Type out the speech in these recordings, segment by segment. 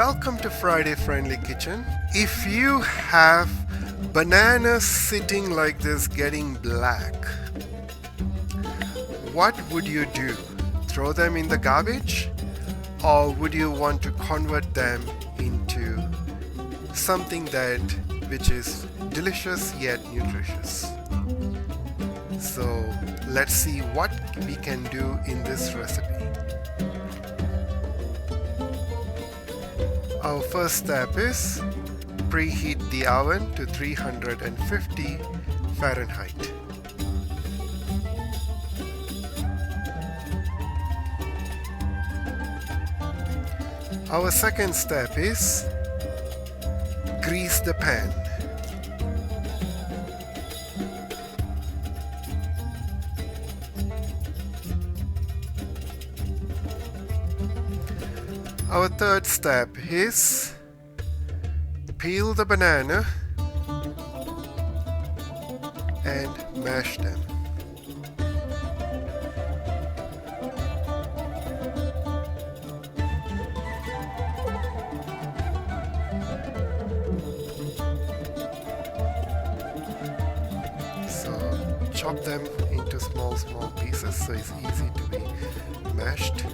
Welcome to Friday Friendly Kitchen. If you have bananas sitting like this getting black, what would you do? Throw them in the garbage? Or would you want to convert them into something which is delicious yet nutritious? So let's see what we can do in this recipe. Our first step is preheat the oven to 350 Fahrenheit. Our second step is grease the pan. Our third step is peel the banana and mash them. So chop them into small pieces so it's easy to be mashed.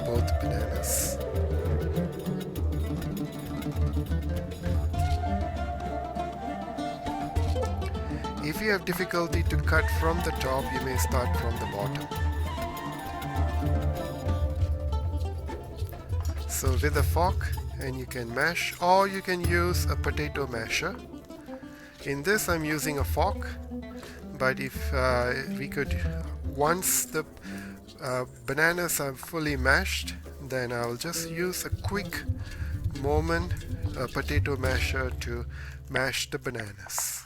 Both bananas. If you have difficulty to cut from the top, you may start from the bottom. So with a fork, and you can mash, or you can use a potato masher. In this I'm using a fork, but if we could, once the bananas are fully mashed, then I'll just use a quick moment, a potato masher to mash the bananas.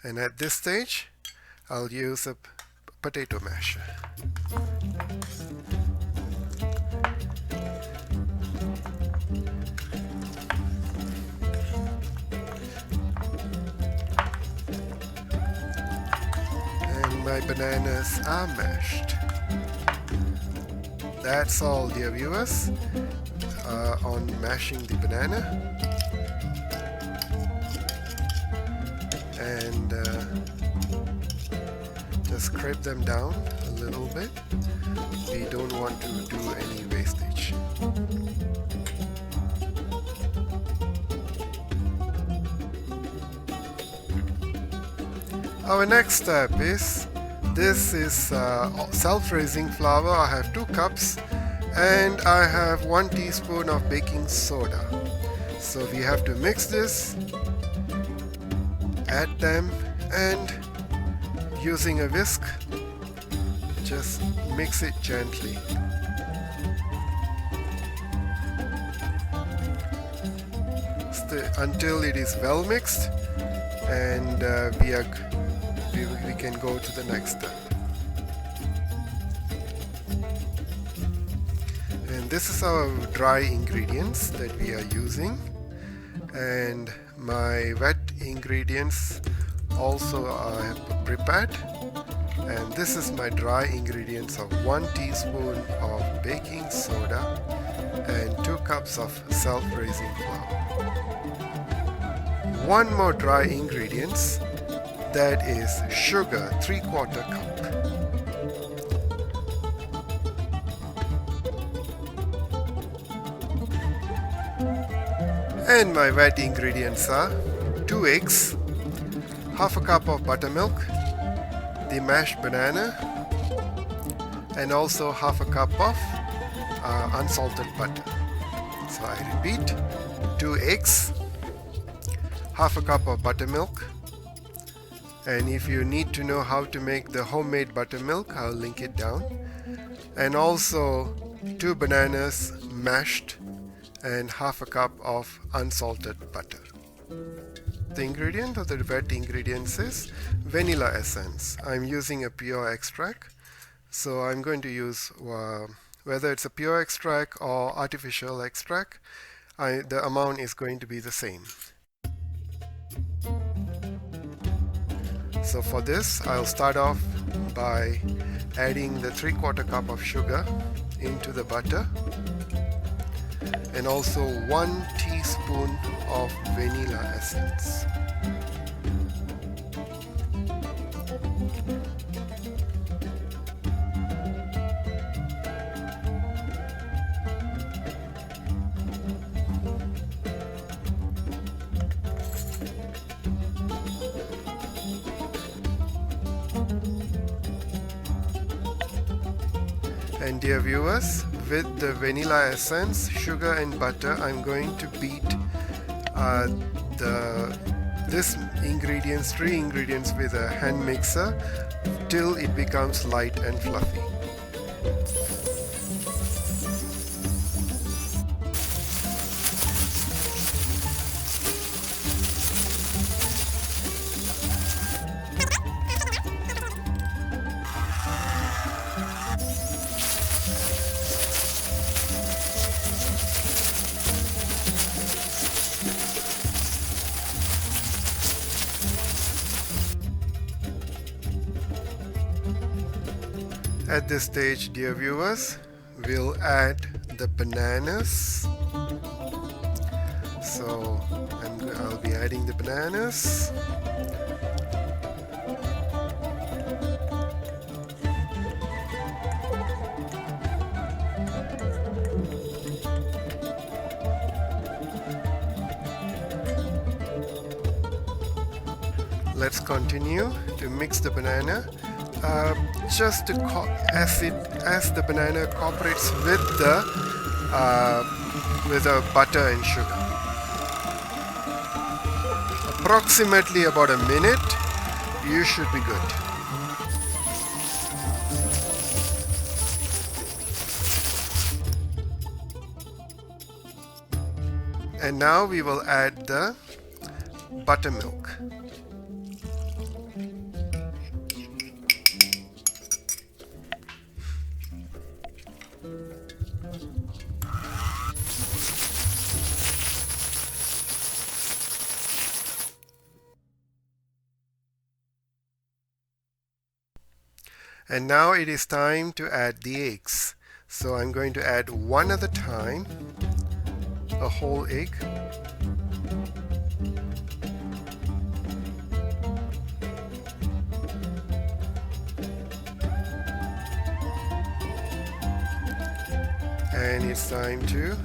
And at this stage, I'll use a potato masher. My bananas are mashed. That's all, dear viewers, on mashing the banana. And just scrape them down a little bit. We don't want to do any wastage. Our next step is, this is self-raising flour. I have 2 cups and I have 1 teaspoon of baking soda. So we have to mix this, add them, and using a whisk, just mix it gently. Until it is well mixed, and we can go to the next step. And this is our dry ingredients that we are using, and my wet ingredients also I have prepared. And this is my dry ingredients of 1 teaspoon of baking soda and 2 cups of self-raising flour. 1 more dry ingredients, that is sugar, 3/4 cup. And my wet ingredients are 2 eggs, half a cup of buttermilk, the mashed banana, and also half a cup of unsalted butter. So I repeat, 2 eggs, half a cup of buttermilk, and if you need to know how to make the homemade buttermilk, I'll link it down, and also 2 bananas mashed and half a cup of unsalted butter. The ingredient of the wet ingredients is vanilla essence. I'm using a pure extract, so I'm going to use whether it's a pure extract or artificial extract, the amount is going to be the same. So for this, I'll start off by adding the 3/4 cup of sugar into the butter and also 1 teaspoon of vanilla essence. And dear viewers, with the vanilla essence, sugar and butter, I'm going to beat this ingredients, 3 ingredients with a hand mixer till it becomes light and fluffy. At this stage, dear viewers, we'll add the bananas. So I'll be adding the bananas. Let's continue to mix the banana. Just to as the banana cooperates with the butter and sugar. Approximately about a minute, you should be good. And now we will add the buttermilk. And now it is time to add the eggs. So I'm going to add one at a time, a whole egg. And it's time to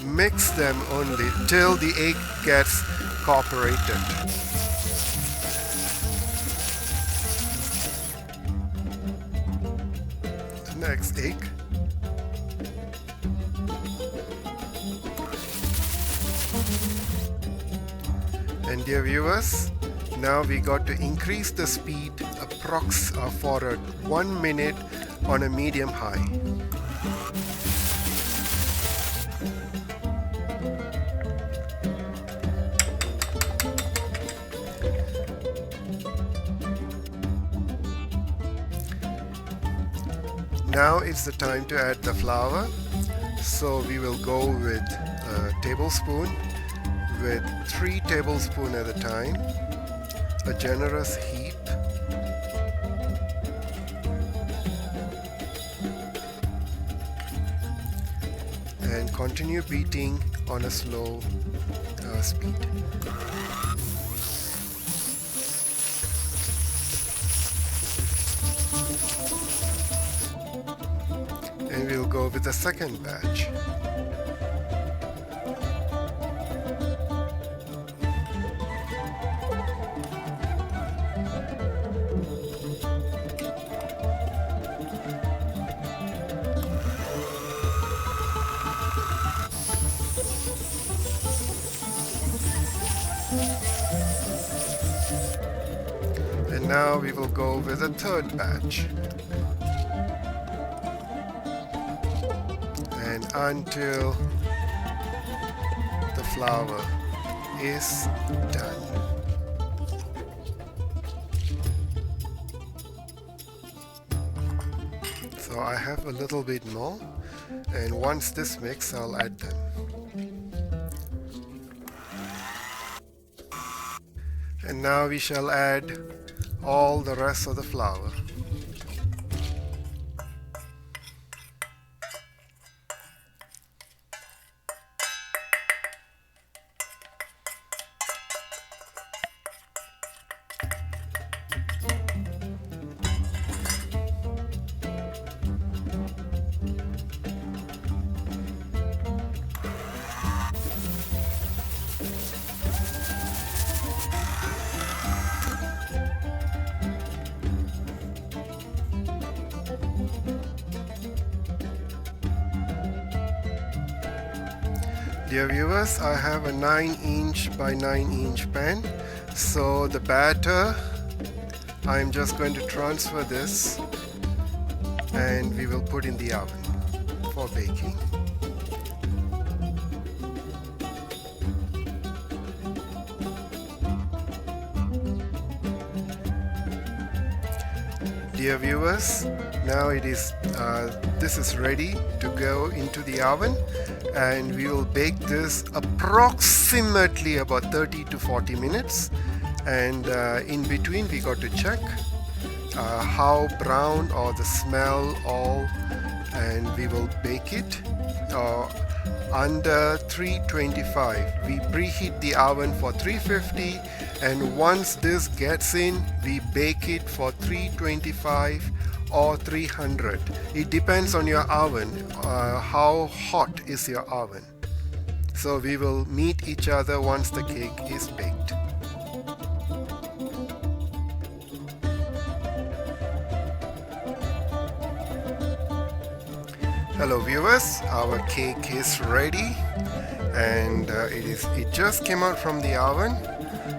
mix them only till the egg gets cooperated. Next egg. And dear viewers, now we got to increase the speed for 1 minute on a medium high. Now it's the time to add the flour. So we will go with a tablespoon, with 3 tablespoons at a time, a generous heap. And continue beating on a slow speed. And we'll go with the second batch. And now we will go with the third batch. And until the flour is done. So I have a little bit more, and once this mix, I'll add them. And now we shall add all the rest of the flour. Dear viewers, I have a 9-inch by 9-inch pan. So the batter, I'm just going to transfer this and we will put in the oven for baking. Dear viewers, now this is ready to go into the oven, and we will bake this approximately about 30 to 40 minutes, and in between we got to check how brown or the smell all, and we will bake it under 325. We preheat the oven for 350, and once this gets in, we bake it for 325 or 300. It depends on your oven, how hot is your oven. So we will meet each other once the cake is baked. Hello viewers, our cake is ready, and it just came out from the oven.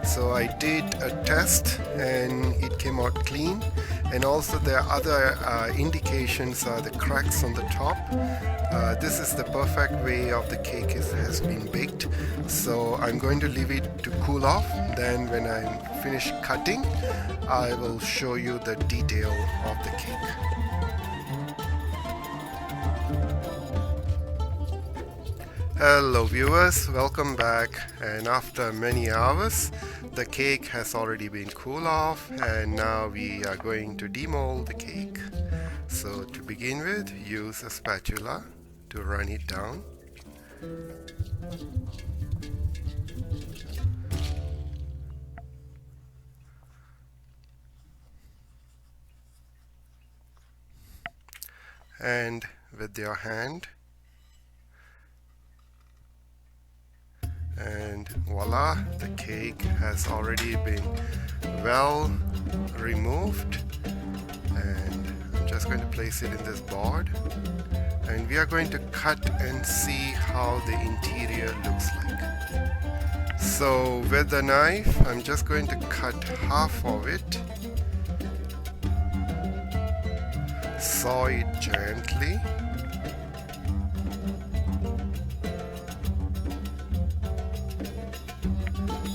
So I did a test and it came out clean, and also there are other indications, the cracks on the top. This is the perfect way of the cake has been baked. So I'm going to leave it to cool off. Then when I'm finished cutting, I will show you the detail of the cake. Hello viewers, welcome back, and after many hours the cake has already been cooled off, and now we are going to demold the cake. So to begin with, use a spatula to run it down. And with your hand, and voila, the cake has already been well removed, and I'm just going to place it in this board, and we are going to cut and see how the interior looks like. So with the knife, I'm just going to cut half of it, saw it gently,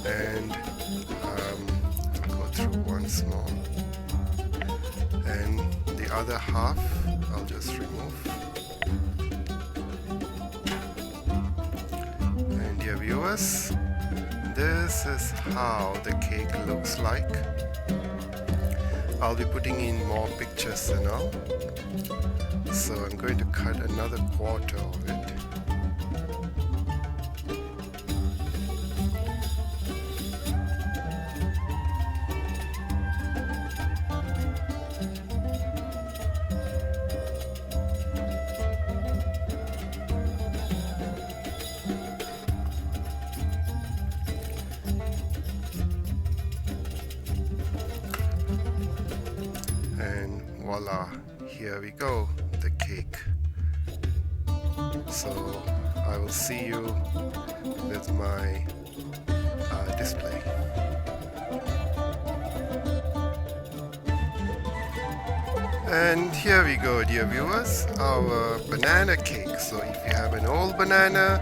and I'll go through once more, and the other half I'll just remove. And dear viewers, this is how the cake looks like. I'll be putting in more pictures and all, so I'm going to cut another quarter of it. And voila, here we go, the cake. So I will see you with my display. And here we go, dear viewers, our banana cake. So if you have an old banana,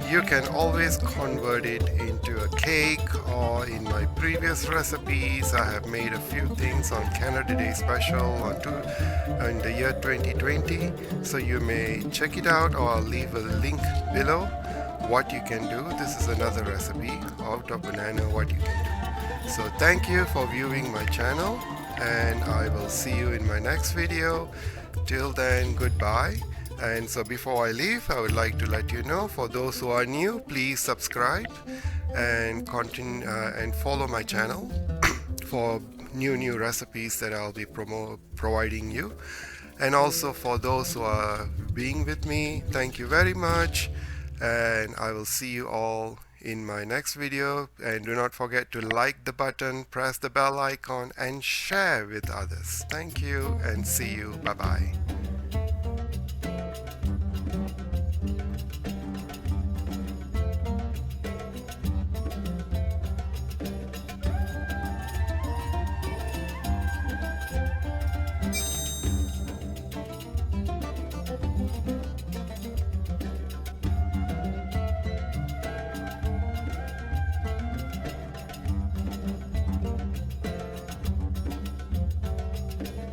you can always convert it into a cake, or in my previous recipes I have made a few things on Canada Day special in the year 2020, so you may check it out, or I'll leave a link below what you can do. This is another recipe out of banana, what you can do. So thank you for viewing my channel, and I will see you in my next video. Till then, goodbye. And so before I leave, I would like to let you know, for those who are new, please subscribe and continue and follow my channel for new recipes that I'll be providing you. And also for those who are being with me, thank you very much, and I will see you all in my next video. And do not forget to like the button, press the bell icon, and share with others. Thank you, and see you. Bye bye.